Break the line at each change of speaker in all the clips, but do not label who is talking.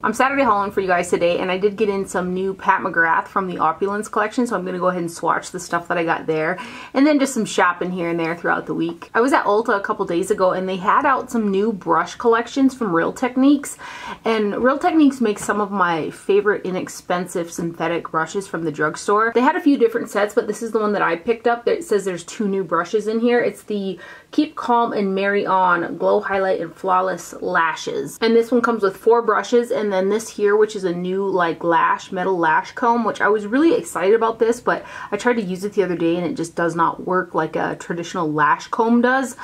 I'm Saturday hauling for you guys today, and I did get in some new Pat McGrath from the Opulence collection, so I'm going to go ahead and swatch the stuff that I got there, and then just some shopping here and there throughout the week. I was at Ulta a couple days ago, and they had out some new brush collections from Real Techniques, and Real Techniques makes some of my favorite inexpensive synthetic brushes from the drugstore. They had a few different sets, but this is the one that I picked up. It says there's 2 new brushes in here. It's the Keep Calm and Marry On Glow Highlight and Flawless Lashes, and this one comes with 4 brushes, and then this here, which is a new like metal lash comb, which I was really excited about this, but I tried to use it the other day and it just does not work like a traditional lash comb does.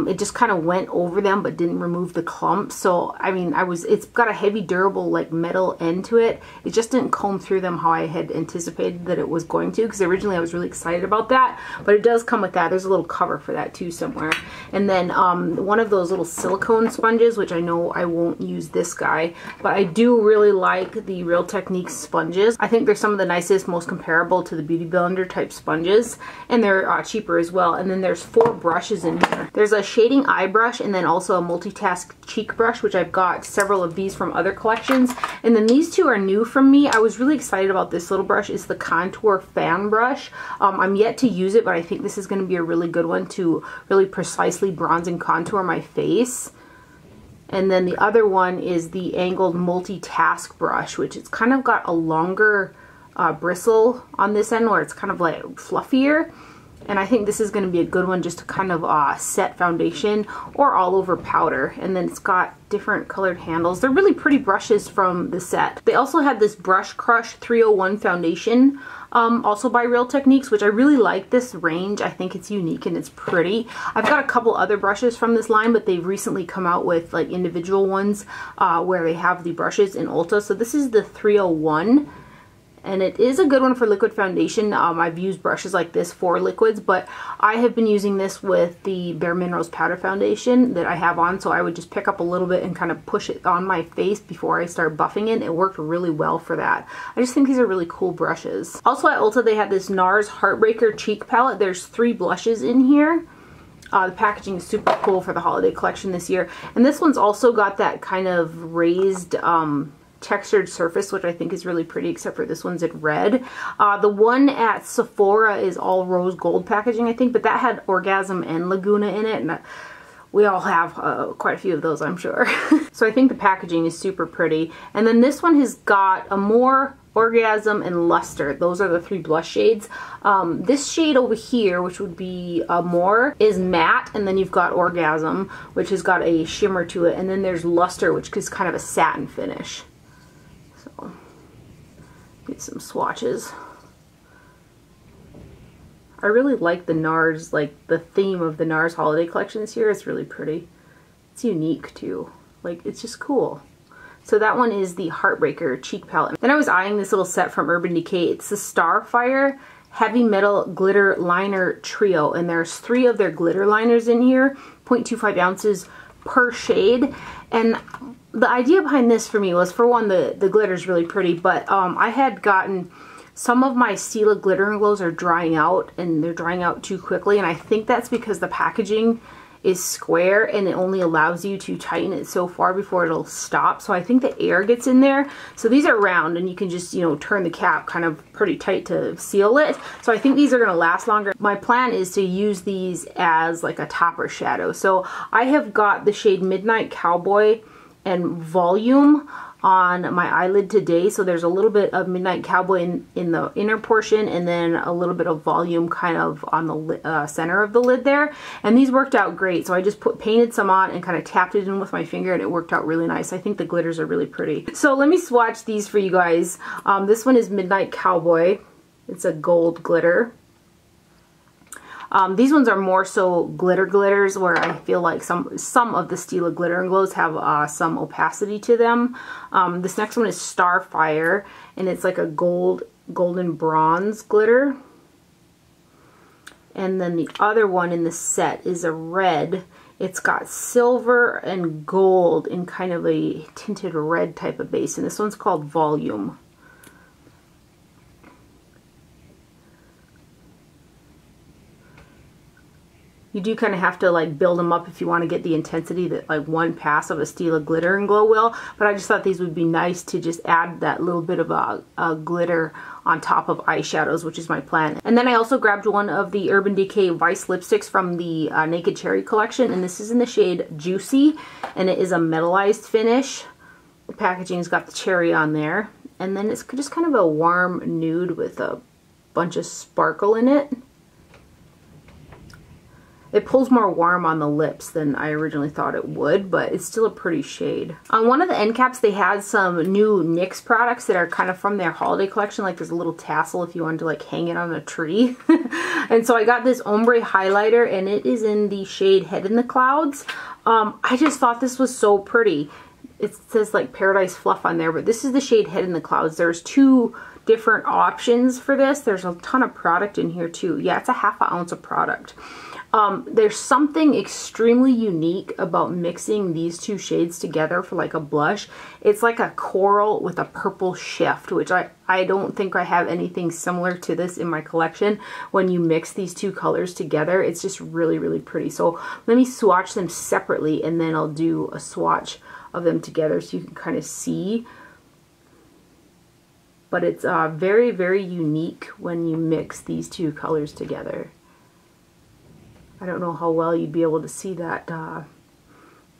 It just kind of went over them but didn't remove the clumps. So I mean, it's got a heavy durable like metal end to it. It just didn't comb through them how I had anticipated that it was going to, because originally I was really excited about that, but it does come with that. There's a little cover for that too somewhere. And then one of those little silicone sponges, which I know I won't use this guy, but I do really like the Real Techniques sponges. I think they're some of the nicest, most comparable to the Beauty Blender type sponges, and they're cheaper as well. And then there's 4 brushes in here. There's a shading eye brush, and then also a Multitask cheek brush, which I've got several of these from other collections. And then these 2 are new from me. I was really excited about this little brush. It's the Contour Fan Brush. I'm yet to use it, but I think this is going to be a really good one to really precisely bronze and contour my face. And then the other one is the angled Multitask brush, which it's kind of got a longer bristle on this end where it's kind of like fluffier. And I think this is going to be a good one just to kind of set foundation or all over powder. And then it's got different colored handles. They're really pretty brushes from the set. They also had this Brush Crush 301 foundation, also by Real Techniques, which I really like this range. I think it's unique and it's pretty. I've got a couple other brushes from this line, but they've recently come out with like individual ones where they have the brushes in Ulta. So this is the 301. And it is a good one for liquid foundation. I've used brushes like this for liquids, but I have been using this with the Bare Minerals powder foundation that I have on, so I would just pick up a little bit and kind of push it on my face before I start buffing it. It worked really well for that. I just think these are really cool brushes. Also at Ulta, they had this Nars Heartbreaker cheek palette. There's 3 blushes in here. The packaging is super cool for the holiday collection this year. And this one's also got that kind of raised textured surface, which I think is really pretty, except for this one's in red. The one at Sephora is all rose gold packaging, I think, but that had Orgasm and Laguna in it, and we all have quite a few of those, I'm sure. So I think the packaging is super pretty. And then this one has got a more Orgasm and Luster. Those are the 3 blush shades. This shade over here, which would be more, is matte, and then you've got Orgasm, which has got a shimmer to it, and then there's Luster, which is kind of a satin finish. So, get some swatches. I really like the Nars, like the theme of the Nars holiday collection this year. It's really pretty. It's unique too. Like, it's just cool. So that one is the Heartbreaker cheek palette. Then I was eyeing this little set from Urban Decay. It's the Starfire Heavy Metal Glitter Liner Trio, and there's 3 of their glitter liners in here, 0.25 ounces per shade. And the idea behind this for me was, for one, the glitter's really pretty, but I had gotten some of my Stila Glitter and Glows are drying out, and they're drying out too quickly, and I think that's because the packaging is square and it only allows you to tighten it so far before it'll stop. So I think the air gets in there. So these are round and you can just, you know, turn the cap kind of pretty tight to seal it. So I think these are going to last longer. My plan is to use these as like a topper shadow. So I have got the shade Midnight Cowboy and Volume on my eyelid today. So there's a little bit of Midnight Cowboy in the inner portion, and then a little bit of Volume kind of on the center of the lid there. And these worked out great. So I just painted some on and kind of tapped it in with my finger, and it worked out really nice. I think the glitters are really pretty. So let me swatch these for you guys. This one is Midnight Cowboy. It's a gold glitter. These ones are more so glitters, where I feel like some of the Stila Glitter and Glows have some opacity to them. This next one is Starfire, and it's like a golden bronze glitter. And then the other one in the set is a red. It's got silver and gold in kind of a tinted red type of base, and this one's called Volume. You do kind of have to like build them up if you want to get the intensity that like one pass of a Stila glitter and glow will, but I just thought these would be nice to just add that little bit of a glitter on top of eyeshadows, which is my plan. And then I also grabbed one of the Urban Decay Vice lipsticks from the Naked Cherry collection, and this is in the shade Juicy, and it is a metallized finish. The packaging's got the cherry on there, and then it's just kind of a warm nude with a bunch of sparkle in it. It pulls more warm on the lips than I originally thought it would, but it's still a pretty shade. On one of the end caps, they had some new NYX products that are kind of from their holiday collection. Like there's a little tassel if you wanted to like hang it on a tree. And so I got this Hombre Highlighter, and it is in the shade Head in the Clouds. I just thought this was so pretty. It says like Paradise Fluff on there, but this is the shade Head in the Clouds. There's 2 different options for this. There's a ton of product in here too. Yeah, it's a ½ ounce of product. There's something extremely unique about mixing these 2 shades together for like a blush. It's like a coral with a purple shift, which I don't think I have anything similar to this in my collection. When you mix these 2 colors together, it's just really, really pretty. So let me swatch them separately, and then I'll do a swatch of them together so you can kind of see. But it's very, very unique when you mix these 2 colors together. I don't know how well you'd be able to see that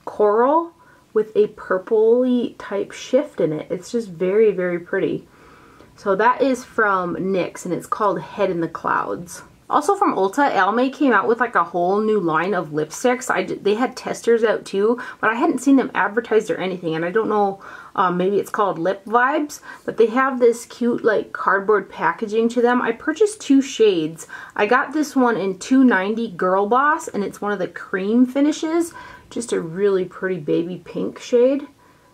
coral with a purpley type shift in it. It's just very, very pretty. So that is from NYX, and it's called Head in the Clouds. Also from Ulta, Almay came out with like a whole new line of lipsticks. They had testers out too, but I hadn't seen them advertised or anything, and I don't know, maybe it's called Lip Vibes, but they have this cute like cardboard packaging to them. I purchased 2 shades. I got this one in 290 Girl Boss, and it's one of the cream finishes. Just a really pretty baby pink shade.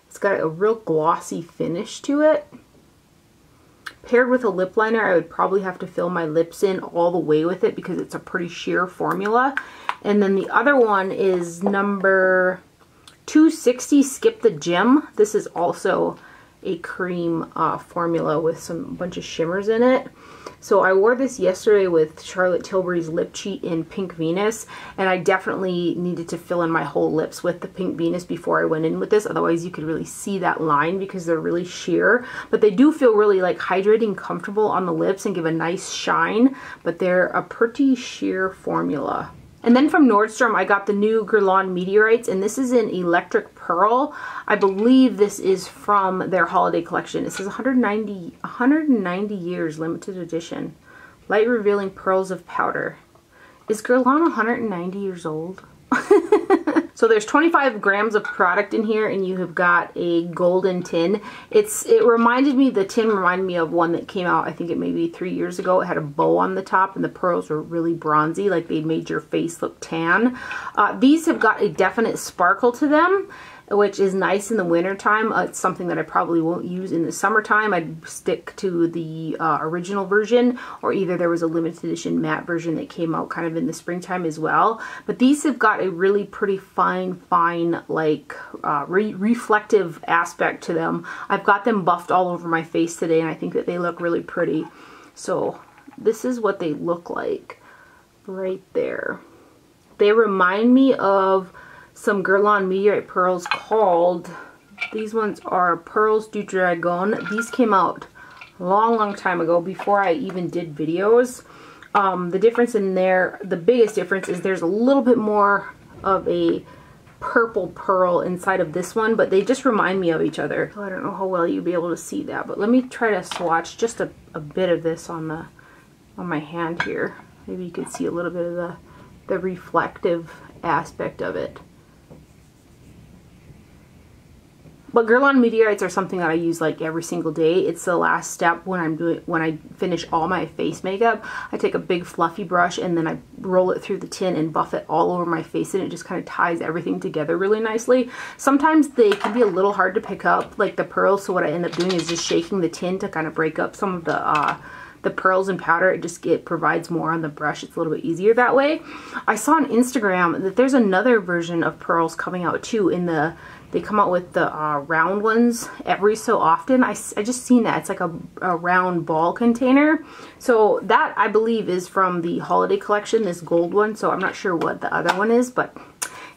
It's got a real glossy finish to it. Paired with a lip liner, I would probably have to fill my lips in all the way with it because it's a pretty sheer formula. And then the other one is number 260 Skip the Gym. This is also a cream formula with a bunch of shimmers in it. So I wore this yesterday with Charlotte Tilbury's Lip Cheat in Pink Venus, and I definitely needed to fill in my whole lips with the Pink Venus before I went in with this. Otherwise you could really see that line because they're really sheer. But they do feel really like hydrating, comfortable on the lips and give a nice shine, but they're a pretty sheer formula. And then from Nordstrom, I got the new Guerlain Meteorites, and this is in Electric Pearl. I believe this is from their holiday collection. It says 190 years limited edition. Light revealing pearls of powder. Is Guerlain 190 years old? So there's 25 grams of product in here, and you have got a golden tin. The tin reminded me of one that came out, I think it maybe 3 years ago. It had a bow on the top, and the pearls were really bronzy, like they made your face look tan. These have got a definite sparkle to them, which is nice in the wintertime. It's something that I probably won't use in the summertime. I'd stick to the original version, or either there was a limited edition matte version that came out kind of in the springtime as well. But these have got a really pretty fine like reflective aspect to them. I've got them buffed all over my face today, and I think that they look really pretty. So this is what they look like right there. They remind me of some Guerlain Meteorite pearls called, these ones are Pearls du Dragon. These came out a long time ago, before I even did videos. The difference in there, the biggest difference is there's a little bit more of a purple pearl inside of this one, but they just remind me of each other. So I don't know how well you'll be able to see that, but let me try to swatch just a bit of this on my hand here. Maybe you can see a little bit of the reflective aspect of it. But Guerlain Meteorites are something that I use like every single day. It's the last step when I finish all my face makeup. I take a big fluffy brush and then I roll it through the tin and buff it all over my face, and it just kind of ties everything together really nicely. Sometimes they can be a little hard to pick up, like the pearls, so what I end up doing is just shaking the tin to kind of break up some of the pearls and powder. It provides more on the brush. It's a little bit easier that way. I saw on Instagram that there's another version of pearls coming out too in the They come out with the round ones every so often. I just seen that. It's like a round ball container. So that, I believe, is from the holiday collection, this gold one. So I'm not sure what the other one is, but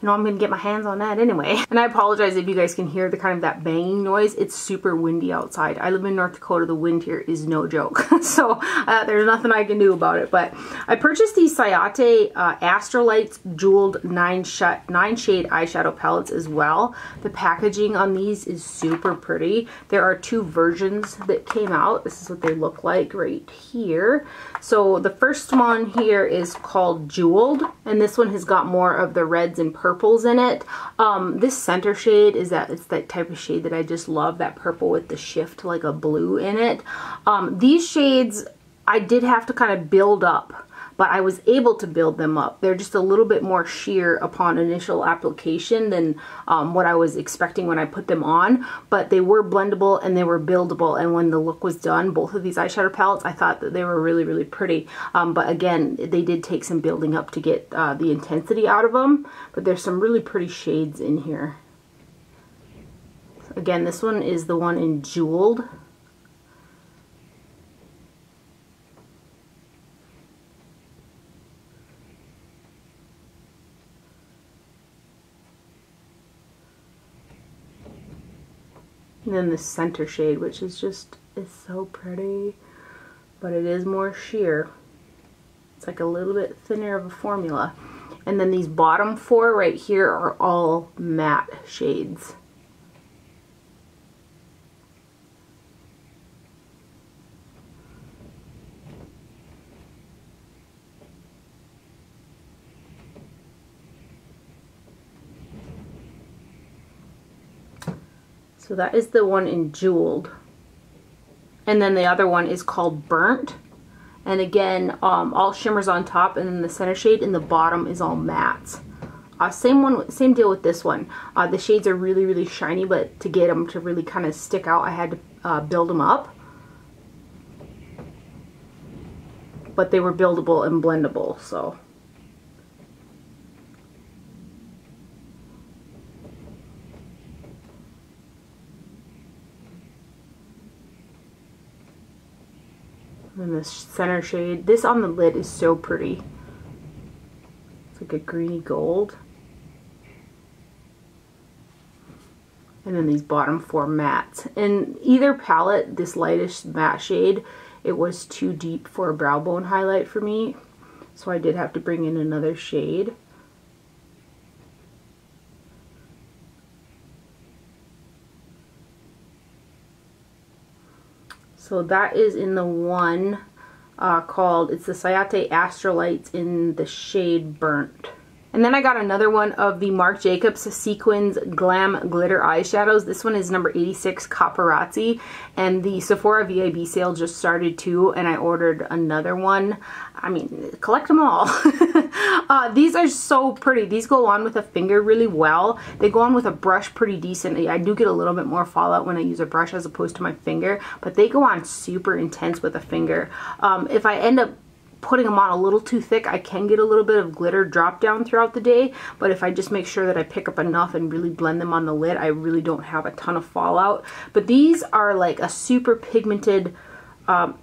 you know, I'm gonna get my hands on that anyway. And I apologize if you guys can hear the kind of that banging noise. It's super windy outside. I live in North Dakota. The wind here is no joke. So there's nothing I can do about it. But I purchased these Ciate Astrolights jeweled 9 shade eyeshadow palettes as well. The packaging on these is super pretty. There are 2 versions that came out. This is what they look like right here. So the first one here is called Jeweled, and this one has got more of the reds and purples in it. This center shade it's that type of shade that I just love, that purple with the shift like a blue in it. These shades I did have to kind of build up, but I was able to build them up. They're just a little bit more sheer upon initial application than what I was expecting when I put them on, but they were blendable and they were buildable, and when the look was done, both of these eyeshadow palettes, I thought that they were really, really pretty. But again, they did take some building up to get the intensity out of them, but there's some really pretty shades in here. Again, this one is the one in Jeweled. And then the center shade, which is so pretty, but it is more sheer. It's like a little bit thinner of a formula. And then these bottom 4 right here are all matte shades. So that is the one in Jeweled. And then the other one is called Burnt. And again, all shimmers on top, and then the center shade in the bottom is all mattes. Same deal with this one. The shades are really, really shiny, but to get them to really kind of stick out, I had to build them up. But they were buildable and blendable, so. And this center shade, this on the lid is so pretty. It's like a greeny gold. And then these bottom 4 mattes. In either palette, this lightest matte shade, it was too deep for a brow bone highlight for me. So I did have to bring in another shade. So that is in the one called, it's the Ciate Astrolights in the shade Burnt. And then I got another one of the Marc Jacobs Sequins Glam Glitter Eyeshadows. This one is number 86 Paparazzi. And the Sephora VIB sale just started too, and I ordered another one. I mean, collect them all. These are so pretty. These go on with a finger really well. They go on with a brush pretty decently. I do get a little bit more fallout when I use a brush as opposed to my finger, but they go on super intense with a finger. If I end up putting them on a little too thick, I can get a little bit of glitter drop down throughout the day, but if I just make sure that I pick up enough and really blend them on the lid, I really don't have a ton of fallout. But these are like a super pigmented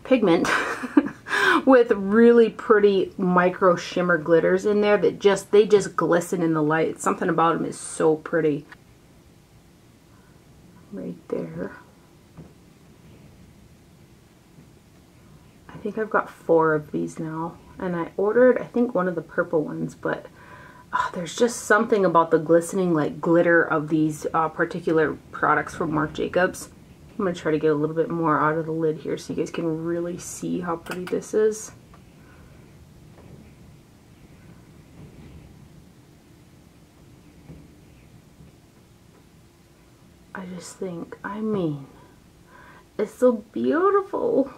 pigment with really pretty micro shimmer glitters in there that they just glisten in the light. Something about them is so pretty. Right there. I think I've got 4 of these now, and I ordered, I think, one of the purple ones, but there's just something about the glistening like glitter of these particular products from Marc Jacobs. I'm going to try to get a little bit more out of the lid here so you guys can really see how pretty this is. I just think, I mean, it's so beautiful.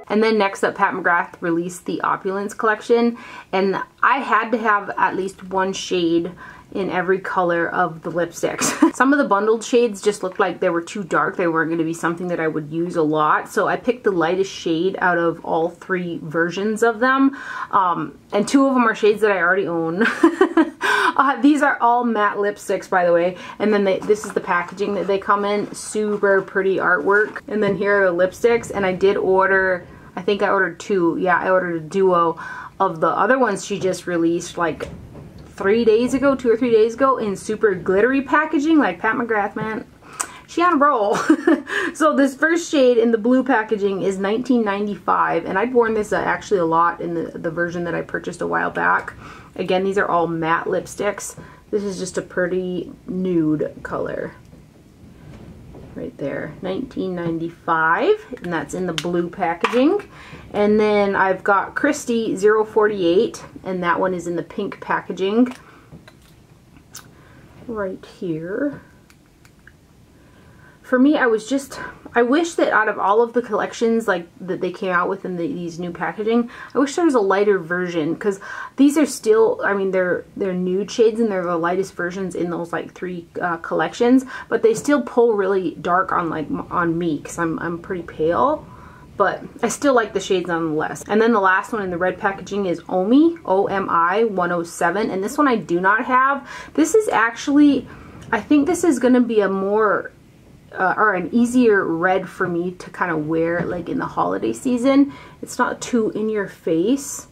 And then next up, Pat McGrath released the Opulence collection, and I had to have at least one shade in every color of the lipsticks. Some of the bundled shades just looked like they were too dark. They weren't going to be something that I would use a lot. So I picked the lightest shade out of all 3 versions of them. And 2 of them are shades that I already own. These are all matte lipsticks, by the way. And then this is the packaging that they come in. Super pretty artwork. And then here are the lipsticks. And I did order, I think I ordered 2. Yeah, I ordered a duo of the other ones she just released like 3 days ago, 2 or 3 days ago, in super glittery packaging. Like Pat McGrath, man, she on a roll. So this first shade in the blue packaging is $19.95, and I'd worn this actually a lot in the version that I purchased a while back. Again, these are all matte lipsticks. This is just a pretty nude color. Right there, $19.95, and that's in the blue packaging. And then I've got Christy 048, and that one is in the pink packaging. Right here. For me, I wish that out of all of the collections like that they came out with in these new packaging, I wish there was a lighter version, because these are still, I mean, they're nude shades and they're the lightest versions in those like 3 collections, but they still pull really dark on me, because I'm pretty pale. But I still like the shades nonetheless. And then the last one in the red packaging is Omi, O-M-I 107, and this one I do not have. This is actually, I think this is going to be a more or an easier red for me to kind of wear like in the holiday season. It's not too in your face.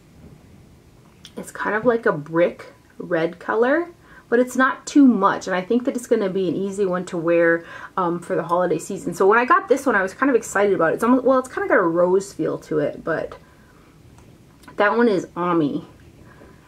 It's kind of like a brick red color, but it's not too much, and I think that it's going to be an easy one to wear for the holiday season. So when I got this one, I was kind of excited about it. It's almost, well, it's kind of got a rose feel to it, but that one is Ami.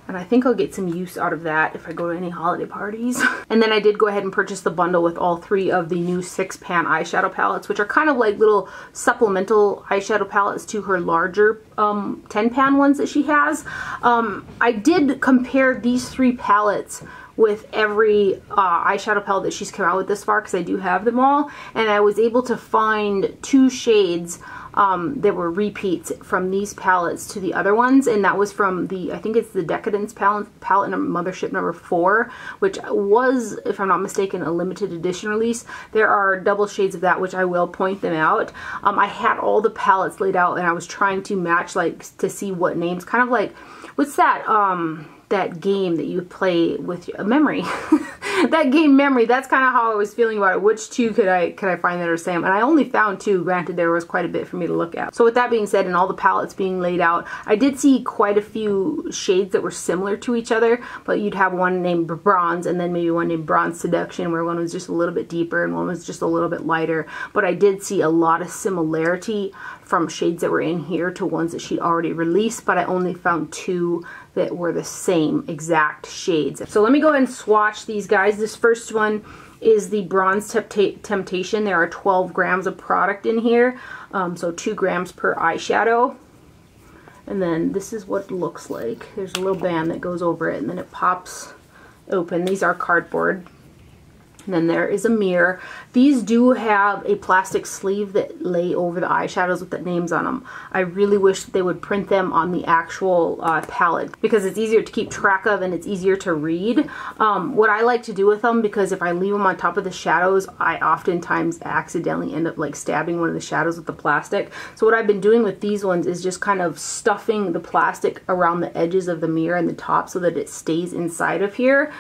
And I think I'll get some use out of that if I go to any holiday parties. And then I did go ahead and purchase the bundle with all 3 of the new 6-pan eyeshadow palettes, which are kind of like little supplemental eyeshadow palettes to her larger 10-pan ones that she has. I did compare these 3 palettes with every eyeshadow palette that she's come out with this far, because I do have them all, and I was able to find 2 shades that were repeats from these palettes to the other ones, and that was from the, I think it's the Decadence palette Mothership number 4, which was, if I'm not mistaken, a limited edition release. There are double shades of that, which I will point them out. I had all the palettes laid out, and I was trying to match, like, to see what names, kind of like, what's that, that game that you play with a memory. That game Memory, that's kind of how I was feeling about it. Which 2 could I find that are same? And I only found 2, granted there was quite a bit for me to look at. So with that being said, and all the palettes being laid out, I did see quite a few shades that were similar to each other, but you'd have one named Bronze, and then maybe one named Bronze Seduction, where one was just a little bit deeper and one was just a little bit lighter. But I did see a lot of similarity from shades that were in here to ones that she'd already released, but I only found 2 that were the same exact shades. So let me go ahead and swatch these guys. This first one is the Bronze Temptation. There are 12 grams of product in here, so 2 grams per eyeshadow. And then this is what it looks like. There's a little band that goes over it, and then it pops open. These are cardboard. And then there is a mirror. These do have a plastic sleeve that lay over the eyeshadows with the names on them. I really wish that they would print them on the actual palette, because it's easier to keep track of and it's easier to read. What I like to do with them, because if I leave them on top of the shadows, I oftentimes accidentally end up like stabbing one of the shadows with the plastic. So what I've been doing with these ones is just kind of stuffing the plastic around the edges of the mirror and the top so that it stays inside of here.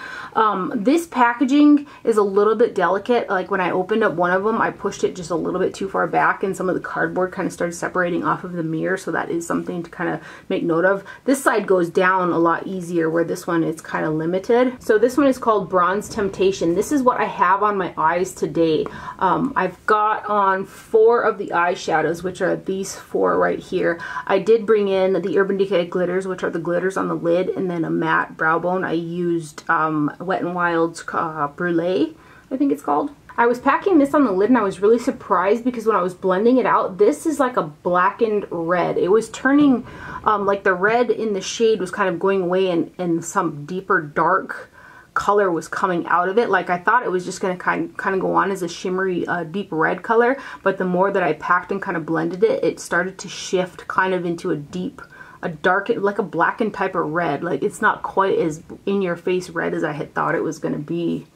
This packaging is a little bit delicate. Like when I opened up one of them, I pushed it just a little bit too far back, and some of the cardboard kind of started separating off of the mirror, so that is something to kind of make note of. This side goes down a lot easier, where this one is kind of limited. So this one is called Bronze Temptation. This is what I have on my eyes today. I've got on 4 of the eyeshadows, which are these 4 right here. I did bring in the Urban Decay glitters, which are the glitters on the lid, and then a matte brow bone. I used Wet n Wild's Brûlée, I think it's called. I was packing this on the lid and I was really surprised, because when I was blending it out, this is like a blackened red. It was turning, like the red in the shade was kind of going away, and some deeper dark color was coming out of it. Like I thought it was just going to kind of go on as a shimmery deep red color, but the more that I packed and kind of blended it, it started to shift kind of into a deep a dark, like a blackened type of red. Like it's not quite as in your face red as I had thought it was going to be.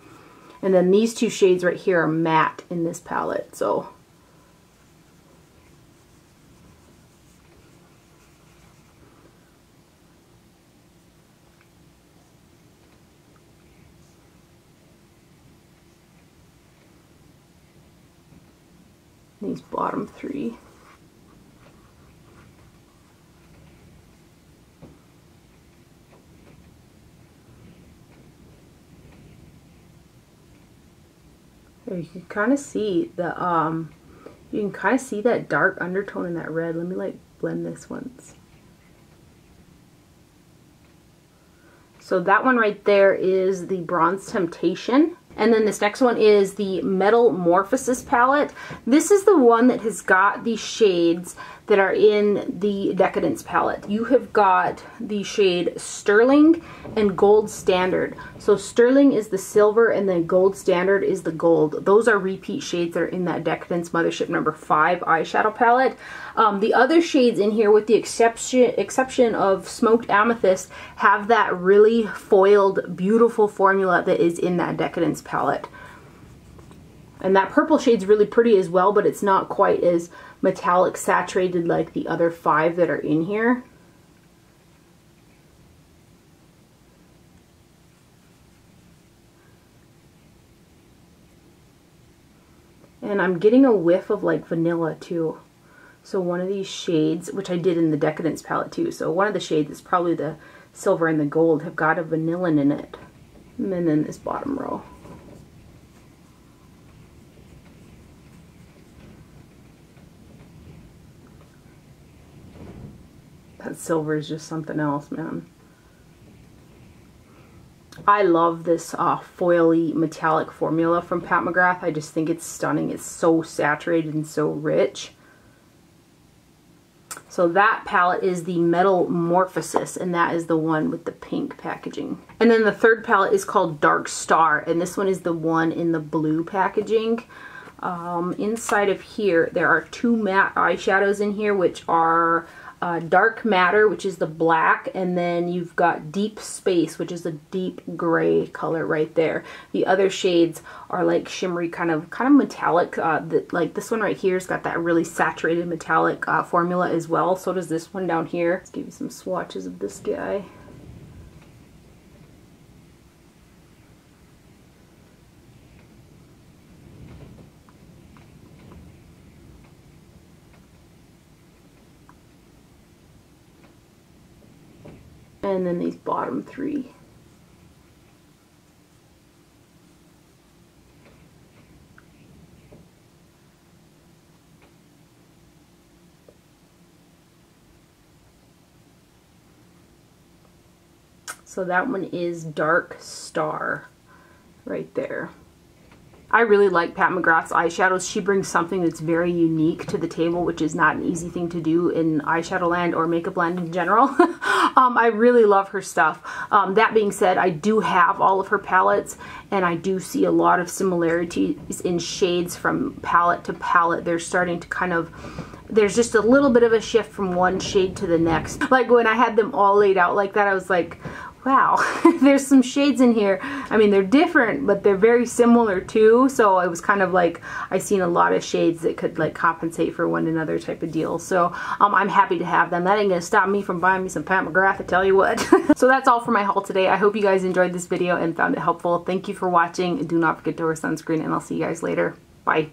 And then these two shades right here are matte in this palette. So these bottom three. You can kind of see the you can kind of see that dark undertone in that red. Let me like blend this once. So that one right there is the Bronze Temptation. And then this next one is the Metamorphosis palette. This is the one that has got the shades that are in the Decadence palette. You have got the shade Sterling and Gold Standard. So Sterling is the silver and then Gold Standard is the gold. Those are repeat shades that are in that Decadence Mothership number 5 eyeshadow palette. The other shades in here, with the exception of Smoked Amethyst, have that really foiled, beautiful formula that is in that Decadence palette. And that purple shade's really pretty as well, but it's not quite as metallic saturated like the other 5 that are in here. And I'm getting a whiff of like vanilla too. So one of these shades, which I did in the Decadence palette too, so one of the shades is probably the silver and the gold, have got a vanillin in it. And then this bottom row. That silver is just something else, man. I love this foily metallic formula from Pat McGrath. I just think it's stunning. It's so saturated and so rich. So that palette is the Metamorphosis, and that is the one with the pink packaging. And then the third palette is called Dark Star, and this one is the one in the blue packaging. Inside of here, there are 2 matte eyeshadows in here, which are Dark Matter, which is the black, and then you've got Deep Space, which is a deep gray color right there. The other shades are like shimmery, kind of metallic. Like this one right here has got that really saturated metallic formula as well. So does this one down here. Let's give you some swatches of this guy. And then these bottom 3. So that one is Dark Star right there. I really like Pat McGrath's eyeshadows. She brings something that's very unique to the table, which is not an easy thing to do in eyeshadow land or makeup land in general. I really love her stuff. That being said, I do have all of her palettes, and I do see a lot of similarities in shades from palette to palette. They're starting to kind of, there's just a little bit of a shift from one shade to the next. Like when I had them all laid out like that, I was like, wow, there's some shades in here. I mean, they're different, but they're very similar too. So it was kind of like, I seen a lot of shades that could like compensate for one another type of deal. So I'm happy to have them. That ain't gonna stop me from buying me some Pat McGrath, I tell you what. So that's all for my haul today. I hope you guys enjoyed this video and found it helpful. Thank you for watching. Do not forget to wear sunscreen, and I'll see you guys later. Bye.